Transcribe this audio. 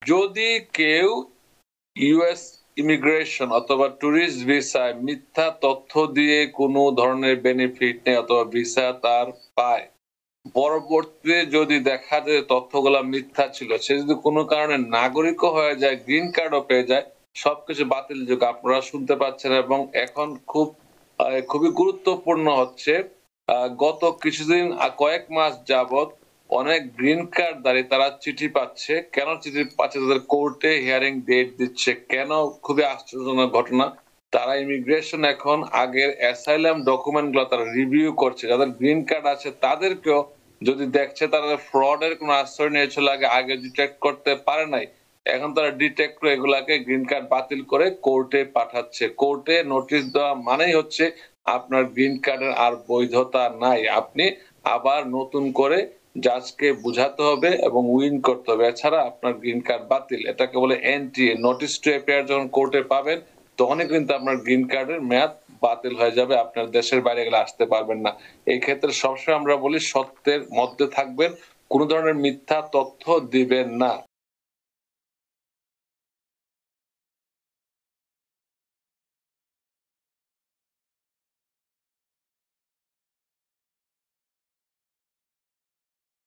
যদি কেউ US immigration অথবা ট্যুরিস্ট ভিসায় মিথ্যা তথ্য দিয়ে কোনো ধরনের বেনিফিট নেই অথবা ভিসা তার পায়, পরবর্তীতে যদি দেখা যায় তথ্যগুলা মিথ্যা ছিল, সে যদি কোনো কারণে নাগরিকও হয়ে যায়, গ্রিন কার্ডও পেয়ে যায়, সবকিছু বাতিল যোগ্য। আপনারা শুনতে পাচ্ছেন এবং এখন খুবই গুরুত্বপূর্ণ হচ্ছে গত কিছুদিন কয়েক মাস যাবত অনেক গ্রিন কার্ডধারী তারা চিঠি পাচ্ছে। কেন চিঠি পাচ্ছে? তাদের কোর্টে হিয়ারিং ডেট দিচ্ছে। কেন? খুবই আশ্চর্যজনক ঘটনা। তারা ইমিগ্রেশন এখন আগের অ্যাসাইলাম ডকুমেন্ট গুলো তারা রিভিউ করছে। যাদের গ্রিন কার্ড আছে তাদেরকেও যদি দেখছে তারা ফ্রডের কোনো আশ্রয় নিয়েছিল আগে ডিটেক্ট করতে পারে নাই, এখন তারা ডিটেক্ট করে এগুলাকে গ্রিন কার্ড বাতিল করে কোর্টে পাঠাচ্ছে। কোর্টে নোটিশ দেওয়া মানেই হচ্ছে আপনার গ্রিন কার্ডের আর বৈধতা নাই, আপনি আবার নতুন করে জাজকে বুঝাতে হবে এবং উইন করতে হবে, এছাড়া আপনার গ্রিন কার্ড বাতিল। এটাকে বলে এনটিএ, নোটিস টু অ্যাপিয়ার। যখন কোর্টে পাবেন তখনই কিন্তু আপনার গ্রিন কার্ডের মেয়াদ বাতিল হয়ে যাবে, আপনার দেশের বাইরে গেলে আসতে পারবেন না। এই ক্ষেত্রে সবসময় আমরা বলি সত্যের মধ্যে থাকবেন, কোন ধরনের মিথ্যা তথ্য দিবেন না।